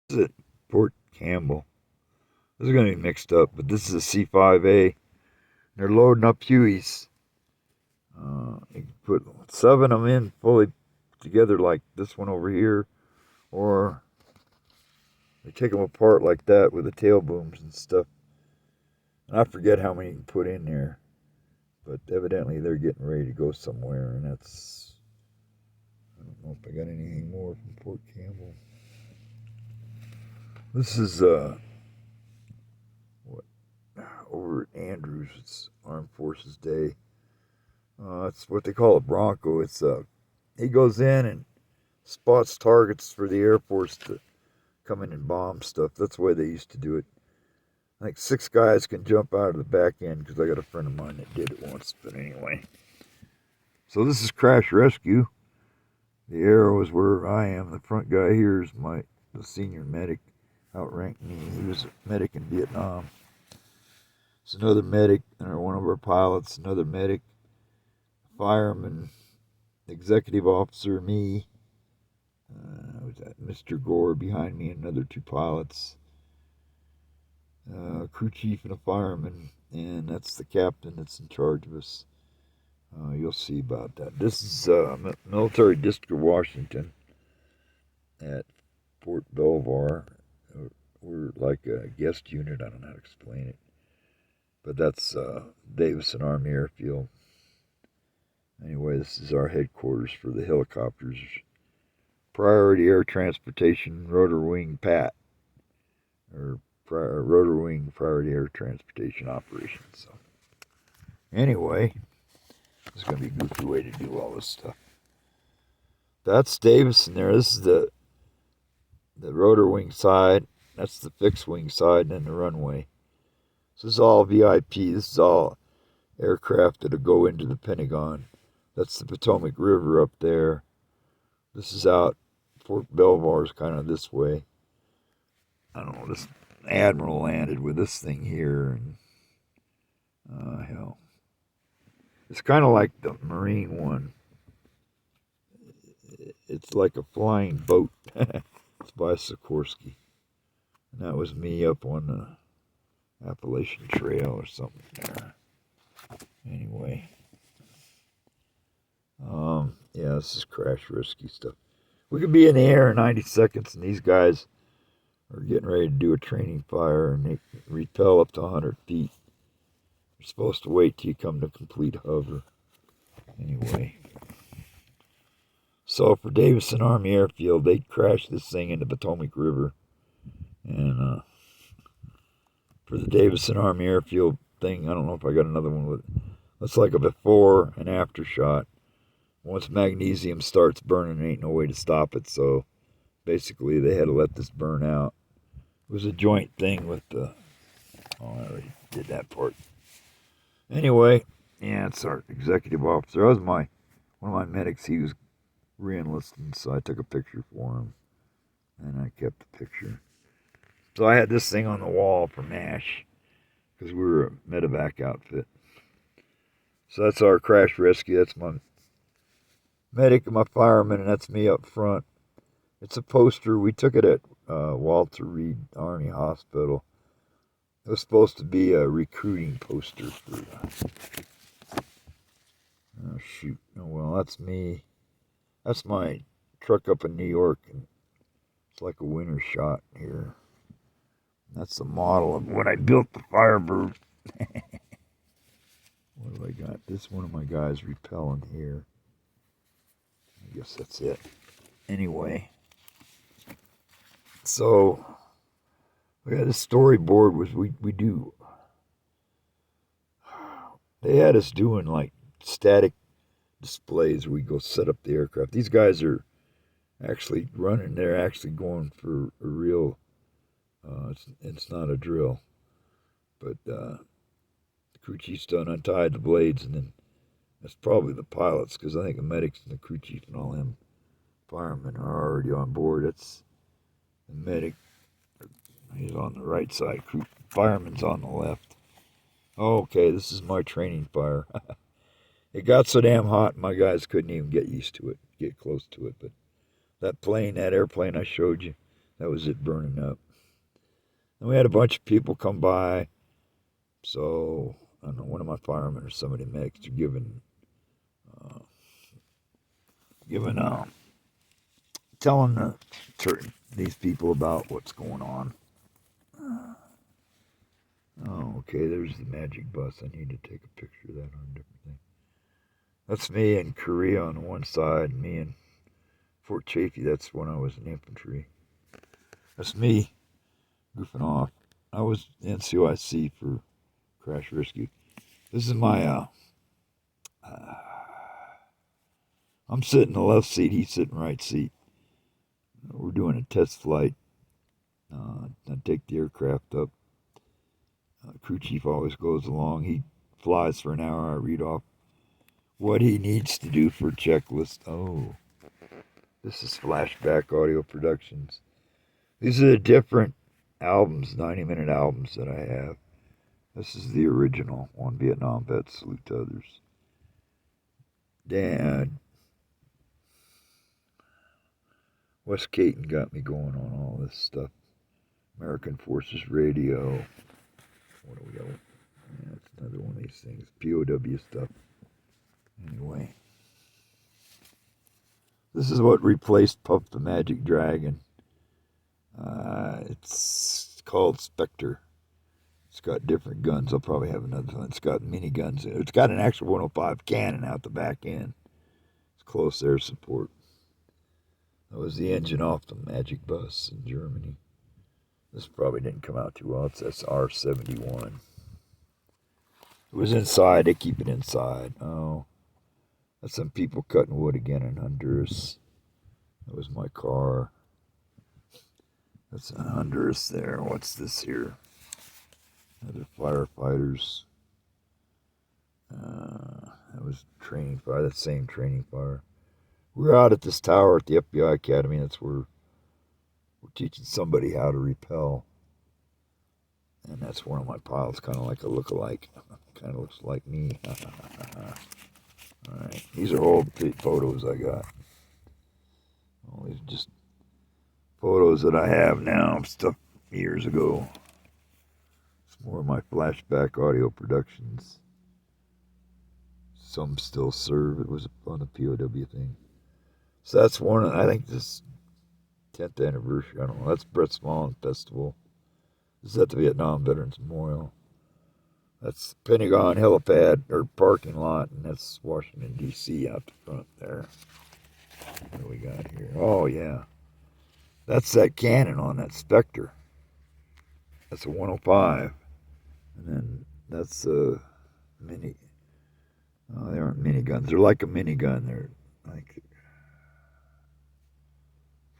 This is at Port Campbell. This is going to be mixed up, but this is a C5A. They're loading up Hueys. You can put 7 of them in fully together like this one over here, or they take them apart like that with the tail booms and stuff. And I forget how many you can put in there, but evidently they're getting ready to go somewhere, and that's. I don't know if I got anything more from Port Campbell. This is what over at Andrews. It's Armed Forces Day. It's what they call a Bronco. It's he goes in and spots targets for the Air Force to come in and bomb stuff. That's the way they used to do it. I think 6 guys can jump out of the back end because I got a friend of mine that did it once. But anyway, so this is crash rescue. The arrow is where I am. The front guy here is the senior medic, outranked me. He was a medic in Vietnam. It's another medic, or one of our pilots, another medic, fireman, executive officer, me. Was that Mr. Gore behind me, and another 2 pilots, crew chief and a fireman, and that's the captain that's in charge of us. You'll see about that. This is Military District of Washington at Fort Belvoir. We're like a guest unit. I don't know how to explain it. But that's Davison Army Airfield. Anyway, this is our headquarters for the helicopters. Priority Air Transportation Rotor Wing PAT, or Rotor Wing Priority Air Transportation Operations. So, anyway, this is going to be a goofy way to do all this stuff. That's Davison there. This is the rotor wing side. That's the fixed wing side, and then the runway. This is all VIP. This is all aircraft that'll go into the Pentagon. That's the Potomac River up there. This is out. Fort Belvoir is kind of this way. I don't know. This admiral landed with this thing here, and hell, it's kind of like the Marine one. It's like a flying boat. It's by Sikorsky, and that was me up on the Appalachian Trail or something there. Anyway, yeah, this is crash rescue stuff. We could be in the air in 90 seconds, and these guys are getting ready to do a training fire, and they repel up to 100 feet. You're supposed to wait till you come to complete hover. Anyway, so for Davison Army Airfield, they crashed this thing in the Potomac River, and for the Davison Army Airfield thing, I don't know if I got another one with. That's like a before and after shot. Once magnesium starts burning, there ain't no way to stop it. So basically, they had to let this burn out. It was a joint thing with the. Oh, I already did that part. Anyway, yeah, it's our executive officer. That was one of my medics. He was re-enlisting, so I took a picture for him, and I kept the picture. So I had this thing on the wall for MASH because we were a medevac outfit. So that's our crash rescue. That's my medic and my fireman, and that's me up front. It's a poster. We took it at Walter Reed Army Hospital. It was supposed to be a recruiting poster for. Oh shoot! Oh well, that's me. That's my truck up in New York, and it's like a winter shot here. That's the model of when I built the Firebird. What have I got? This one of my guys repelling here. I guess that's it. Anyway, so we got a storyboard. Was we do? They had us doing like static displays. We go set up the aircraft. These guys are actually running. They're actually going for a real. It's not a drill, but the crew chief's done untied the blades, and then that's probably the pilots because I think the medics and the crew chief and all them firemen are already on board. It's the medic. He's on the right side. Fireman's on the left. Okay, this is my training fire. It got so damn hot, my guys couldn't even get used to it, get close to it. But that airplane I showed you, That was it burning up. And we had a bunch of people come by. So, I don't know, one of my firemen or somebody makes are uh, giving, telling these people about what's going on. Oh, okay, there's the magic bus. I need to take a picture of that on a different thing. That's me in Korea on one side, and me in Fort Chaffee. That's when I was in infantry. That's me goofing off. I was NCOIC for crash rescue. This is my, I'm sitting in the left seat, he's sitting right seat. We're doing a test flight. I take the aircraft up. Crew chief always goes along. He flies for an hour. I read off what he needs to do for a checklist. Oh, this is Flashback Audio Productions. These are the different albums, 90-minute albums that I have. This is the original, One Vietnam Vet, Salute to Others. Dad, Wes Caton got me going on all this stuff. American Forces Radio. What do we got? Yeah, it's another one of these things. POW stuff. Anyway. This is what replaced Puff the Magic Dragon. It's called Spectre. It's got different guns. I'll probably have another one. It's got mini guns. It's got an actual 105 cannon out the back end. It's close air support. That was the engine off the Magic Bus in Germany. This probably didn't come out too well. It's SR-71. It was inside. They keep it inside. Oh, that's some people cutting wood again in Honduras. That was my car. That's in Honduras there. What's this here? Other firefighters. That was training fire. That same training fire. We're out at this tower at the FBI Academy. That's where we're teaching somebody how to rappel. And that's one of my pilots, kind of like a look-alike. Kind of looks like me. Alright, these are old photos I got. All these just photos that I have now, stuff years ago. It's more of my flashback audio productions. Some still serve. It was on the POW thing. So that's one, I think this 10th anniversary, I don't know. That's Brett Smallin Festival. This is at the Vietnam Veterans Memorial. That's Pentagon helipad, or parking lot, and that's Washington, D.C. out the front there. What do we got here? Oh, yeah. That's that cannon on that Spectre. That's a 105. And then that's a mini. Oh, they aren't miniguns. They're like a minigun. They're like,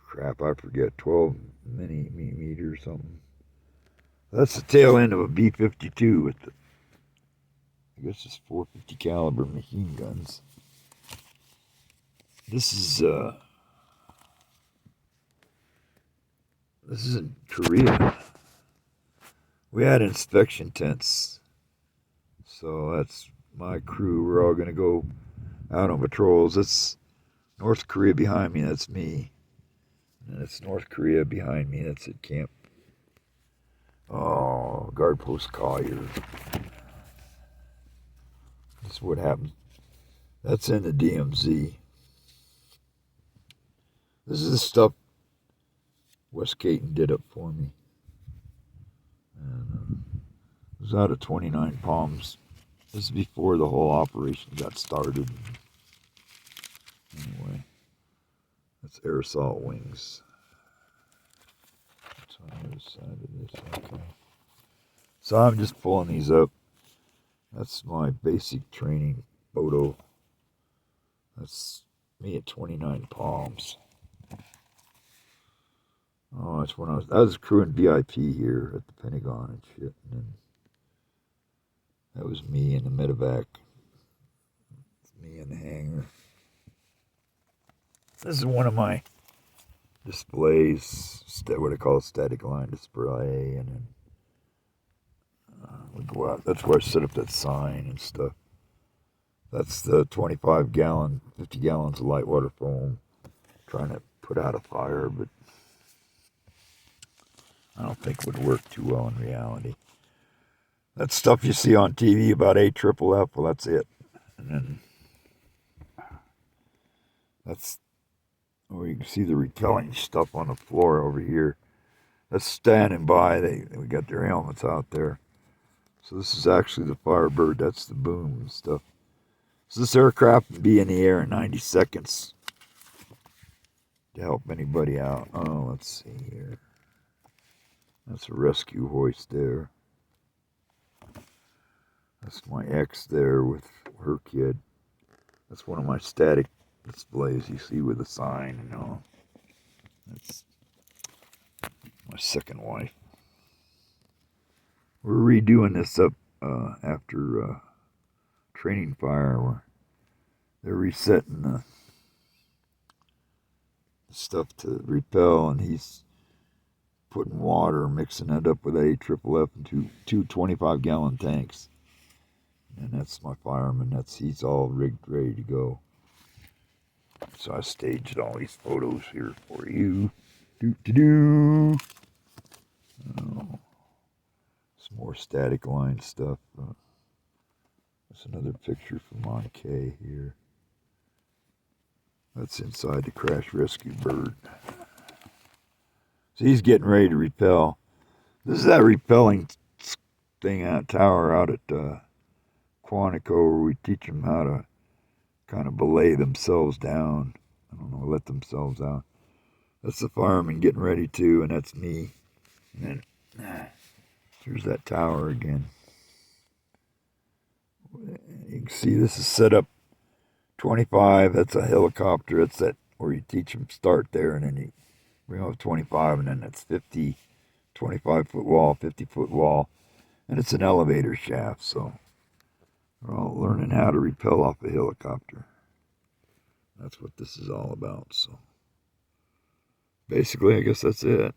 crap, I forget, 12 millimeter or something. That's the tail end of a B-52 with the, I guess it's 450 caliber machine guns. This is in Korea. We had inspection tents. So that's my crew. We're all going to go out on patrols. That's North Korea behind me. That's me. And it's North Korea behind me. That's at Camp. Oh, Guard Post Collier. This is what happens. That's in the DMZ. This is the stuff Wes Caton did up for me. And it was out of 29 Palms. This is before the whole operation got started. Anyway, that's air assault wings. That's on the other side of this. Okay. So I'm just pulling these up. That's my basic training photo. That's me at 29 Palms. Oh, that's when I was crewing VIP here at the Pentagon and shit. And then that was me in the medevac. It's me in the hangar. This is one of my displays, what I call a static line display, and then we go out. That's where I set up that sign and stuff. That's the 25-gallon, 50 gallons of light water foam. Trying to put out a fire, but I don't think would work too well in reality. That stuff you see on TV about AFFF, well, that's it. And then that's, oh, you can see the repelling stuff on the floor over here. That's standing by. We got their helmets out there. So this is actually the Firebird. That's the boom and stuff. So this aircraft can be in the air in 90 seconds to help anybody out. Oh, let's see here. That's a rescue hoist there. That's my ex there with her kid. That's one of my static displays you see with a sign and all. That's my second wife. We're redoing this up after training fire where they're resetting the stuff to repel, and he's putting water, mixing it up with AFFF into two 25-gallon tanks. And that's my fireman. He's all rigged, ready to go. So I staged all these photos here for you. Oh, some more static line stuff. That's another picture from Monte here. That's inside the crash rescue bird. So he's getting ready to repel. This is that repelling thing tower out at Quantico where we teach them how to kind of belay themselves down. I don't know, let themselves out. That's the fireman getting ready to, and that's me. And then here's that tower again. You can see this is set up 25. That's a helicopter. That's that where you teach them start there, and then you bring up 25, and then that's 50, 25-foot wall, 50-foot wall, and it's an elevator shaft. So we're all learning how to rappel off a helicopter. That's what this is all about. So basically, I guess that's it.